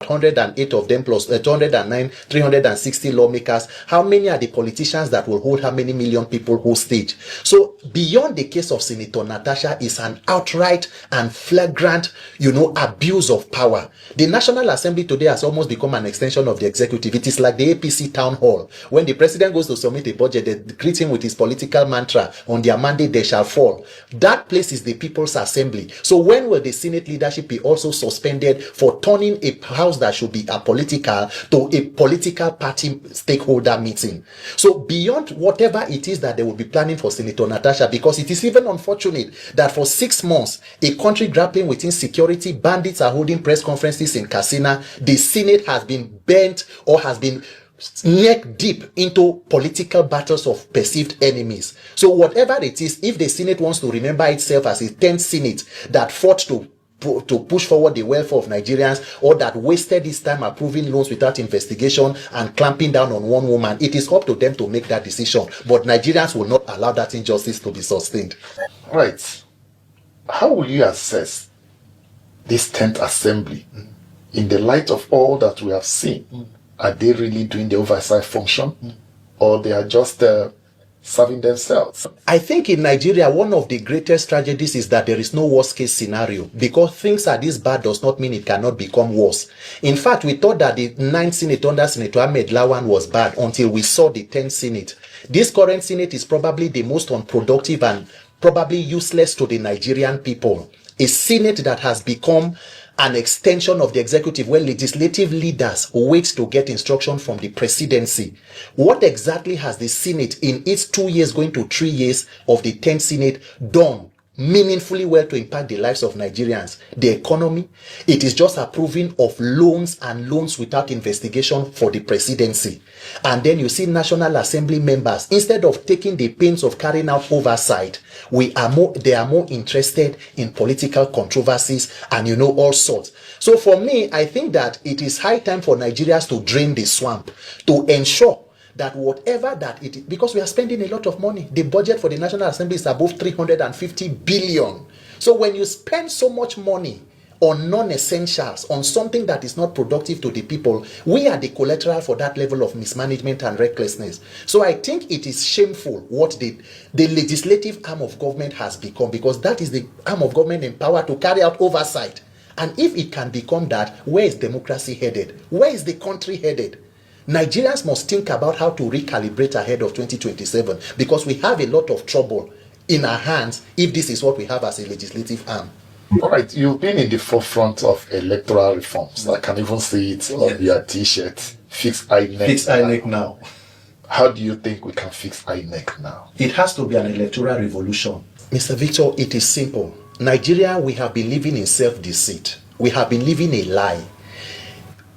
108 of them plus 209, 360 lawmakers. How many are the politicians that will hold how many million people hostage? So beyond the case of Senator Natasha is an outright and flagrant, abuse of power. The National Assembly today has almost become an extension of the executive. It is like the APC town hall. When the president goes to submit a budget, they greet him with his political mantra, on their mandate they shall fall. That place is the People's Assembly. So when will the Senate leadership be also suspended for turning a house that should be apolitical to a political party stakeholder meeting? So beyond whatever it is that they will be planning for Senator Natasha, because it is even unfortunate that for 6 months, a country grappling with insecurity, bandits are holding press conferences in Katsina, the Senate has been bent or has been neck deep into political battles of perceived enemies. So whatever it is, if the Senate wants to remember itself as a 10th Senate that fought to push forward the welfare of Nigerians, or that wasted its time approving loans without investigation and clamping down on one woman, it is up to them to make that decision. But Nigerians will not allow that injustice to be sustained. Right. How will you assess this 10th Assembly in the light of all that we have seen? Are they really doing the oversight function, or they are just serving themselves? I think in Nigeria, one of the greatest tragedies is that there is no worst case scenario, because things are this bad does not mean it cannot become worse. In fact, we thought that the 9th Senate under Senator Ahmed Lawan was bad until we saw the 10th Senate. This current Senate is probably the most unproductive and probably useless to the Nigerian people. A Senate that has become an extension of the executive, where legislative leaders wait to get instruction from the presidency. What exactly has the Senate in its 2 years going to 3 years of the 10th Senate done meaningfully well to impact the lives of Nigerians? The economy. It is just approving of loans and loans without investigation for the presidency. And then you see National Assembly members, instead of taking the pains of carrying out oversight, they are more interested in political controversies and all sorts. So for me, I think that it is high time for Nigerians to drain the swamp, to ensure that whatever that it is, because we are spending a lot of money. The budget for the National Assembly is above 350 billion. So when you spend so much money on non-essentials, on something that is not productive to the people, we are the collateral for that level of mismanagement and recklessness. So I think it is shameful what the legislative arm of government has become, because that is the arm of government empowered to carry out oversight. And if it can become that, where is democracy headed? Where is the country headed? Nigerians must think about how to recalibrate ahead of 2027, because we have a lot of trouble in our hands if this is what we have as a legislative arm. All right, you've been in the forefront of electoral reforms. I can even see it on your T-shirt. Fix INEC. Fix INEC now. How do you think we can fix INEC now? It has to be an electoral revolution. Mr. Victor, it is simple. Nigeria, we have been living in self-deceit. We have been living a lie.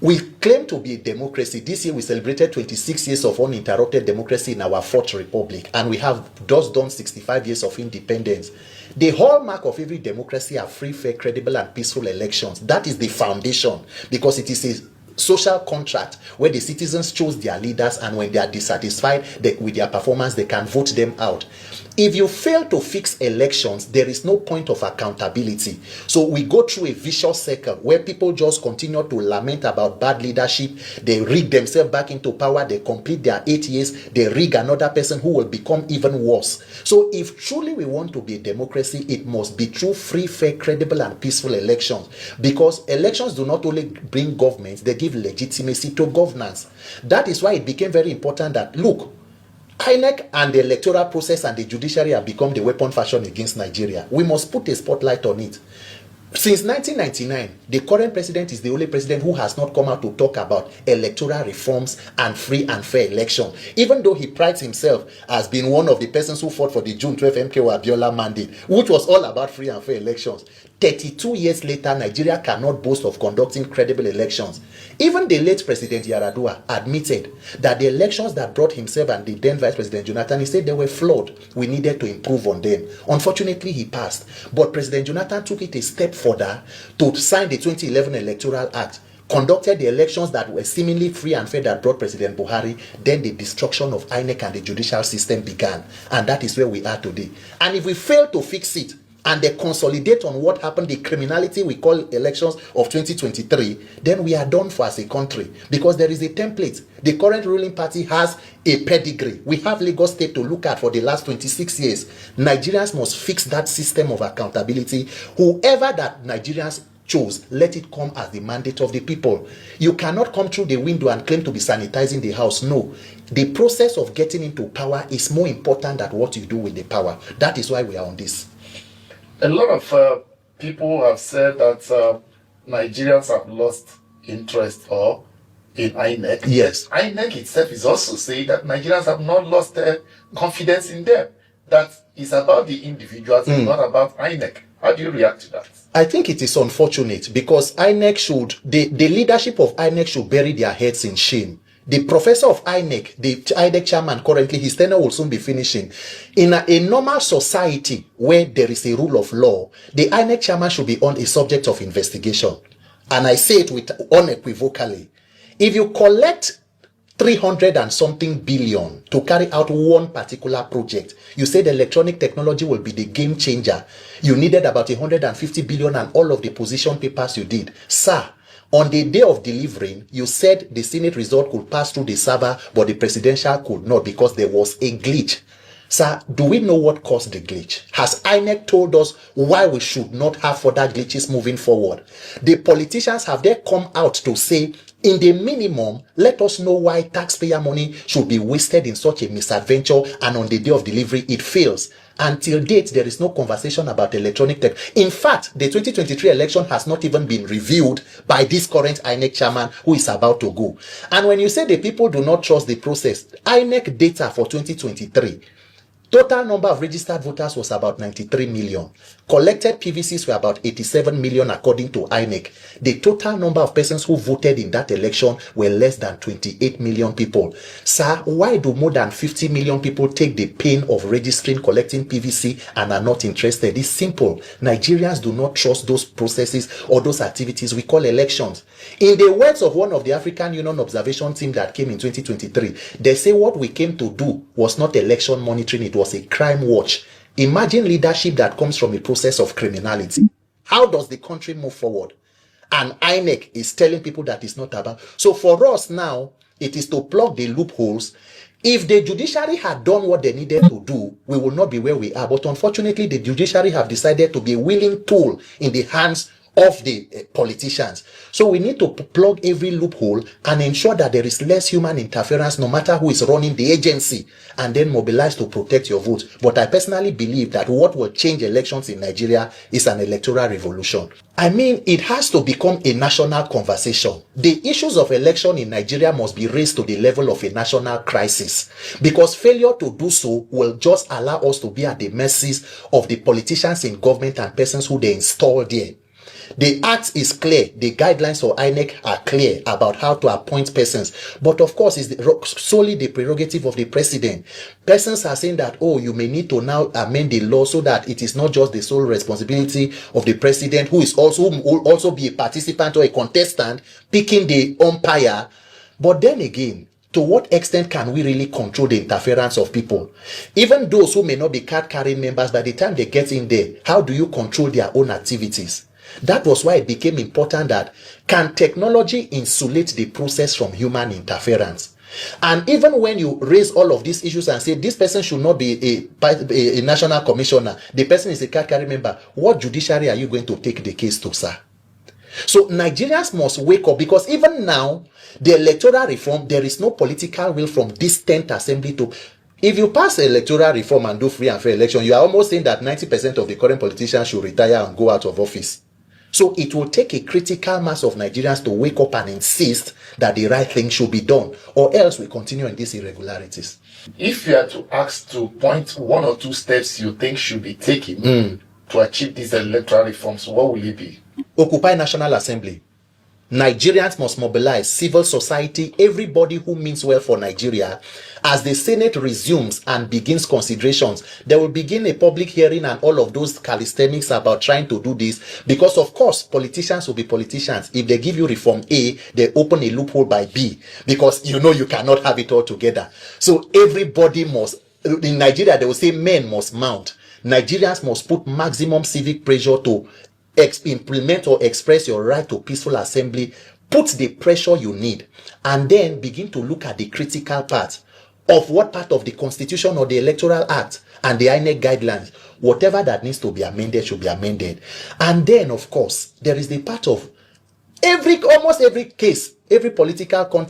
We claim to be a democracy. This year we celebrated 26 years of uninterrupted democracy in our fourth republic, and we have just done 65 years of independence. The hallmark of every democracy are free, fair, credible, and peaceful elections. That is the foundation, because it is a social contract where the citizens choose their leaders, and when they are dissatisfied with their performance, they can vote them out. If you fail to fix elections, there is no point of accountability. So we go through a vicious circle where people just continue to lament about bad leadership. They rig themselves back into power. They complete their 8 years. They rig another person who will become even worse. So if truly we want to be a democracy, it must be through free, fair, credible, and peaceful elections. Because elections do not only bring governments, they give legitimacy to governance. That is why it became very important that, look, INEC and the electoral process and the judiciary have become the weapon fashion against Nigeria. We must put a spotlight on it. Since 1999, the current president is the only president who has not come out to talk about electoral reforms and free and fair election, even though he prides himself as being one of the persons who fought for the June 12 MKO Abiola mandate, which was all about free and fair elections. 32 years later, Nigeria cannot boast of conducting credible elections. Even the late President Yaradua admitted that the elections that brought himself and the then Vice President Jonathan, he said they were flawed. We needed to improve on them. Unfortunately, he passed. But President Jonathan took it a step further to sign the 2011 Electoral Act, conducted the elections that were seemingly free and fair that brought President Buhari. Then the destruction of INEC and the judicial system began. And that is where we are today. And if we fail to fix it, and they consolidate on what happened, the criminality we call elections of 2023, then we are done for as a country, because there is a template. The current ruling party has a pedigree. We have Lagos State to look at for the last 26 years. Nigerians must fix that system of accountability. Whoever that Nigerians chose, let it come as the mandate of the people. You cannot come through the window and claim to be sanitizing the house. No. The process of getting into power is more important than what you do with the power. That is why we are on this. A lot of people have said that Nigerians have lost interest or in INEC. Yes. INEC itself is also saying that Nigerians have not lost confidence in them. That is about the individuals, not about INEC. How do you react to that? I think it is unfortunate, because INEC should, the leadership of INEC should bury their heads in shame. The professor of INEC, the INEC chairman currently, his tenure will soon be finishing. In a normal society where there is a rule of law, the INEC chairman should be on a subject of investigation. And I say it with unequivocally. If you collect 300 and something billion to carry out one particular project, you say the electronic technology will be the game changer. You needed about 150 billion and all of the position papers you did. Sir, on the day of delivering, you said the Senate result could pass through the server, but the presidential could not because there was a glitch. Sir, do we know what caused the glitch? Has INEC told us why we should not have further glitches moving forward? The politicians, have they come out to say, in the minimum, let us know why taxpayer money should be wasted in such a misadventure, and on the day of delivery it fails? Until date, there is no conversation about electronic tech. In fact, the 2023 election has not even been reviewed by this current INEC chairman who is about to go. And when you say the people do not trust the process, INEC data for 2023, total number of registered voters was about 93 million. Collected PVCs were about 87 million according to INEC. The total number of persons who voted in that election were less than 28 million people. Sir, why do more than 50 million people take the pain of registering, collecting PVC and are not interested? It's simple. Nigerians do not trust those processes or those activities we call elections. In the words of one of the African Union observation team that came in 2023, they say what we came to do was not election monitoring, it was a crime watch. Imagine leadership that comes from a process of criminality. How does the country move forward? And INEC is telling people that it's not about. So for us now, it is to plug the loopholes. If the judiciary had done what they needed to do, we will not be where we are. But unfortunately, the judiciary have decided to be a willing tool in the hands of the politicians. So we need to plug every loophole and ensure that there is less human interference no matter who is running the agency, and then mobilize to protect your vote. But I personally believe that what will change elections in Nigeria is an electoral revolution. I mean, it has to become a national conversation. The issues of election in Nigeria must be raised to the level of a national crisis, because failure to do so will just allow us to be at the mercies of the politicians in government and persons who they install there. The act is clear. The guidelines for INEC are clear about how to appoint persons. But of course, it's solely the prerogative of the president. Persons are saying that, oh, you may need to now amend the law so that it is not just the sole responsibility of the president, who will also be a participant or a contestant, picking the umpire. But then again, to what extent can we really control the interference of people? Even those who may not be card-carrying members, by the time they get in there, how do you control their own activities? That was why it became important that, can technology insulate the process from human interference? And even when you raise all of these issues and say this person should not be a national commissioner, the person is a card-carrying member, what judiciary are you going to take the case to, sir? So Nigerians must wake up, because even now, the electoral reform, there is no political will from this 10th assembly to... If you pass electoral reform and do free and fair election, you are almost saying that 90% of the current politicians should retire and go out of office. So it will take a critical mass of Nigerians to wake up and insist that the right thing should be done, or else we continue in these irregularities. If you are to ask to point one or two steps you think should be taken to achieve these electoral reforms, what will it be? Occupy National Assembly. Nigerians must mobilize civil society, everybody who means well for Nigeria. As the Senate resumes and begins considerations, they will begin a public hearing and all of those calisthenics about trying to do this, because of course politicians will be politicians. If they give you reform A, they open a loophole by B, because you know you cannot have it all together. So everybody must, in Nigeria they will say men must mount. Nigerians must put maximum civic pressure to implement or express your right to peaceful assembly. Put the pressure you need, and then begin to look at the critical part of what part of the Constitution or the Electoral Act and the INEC guidelines, whatever that needs to be amended should be amended. And then, of course, there is the part of almost every case, every political contest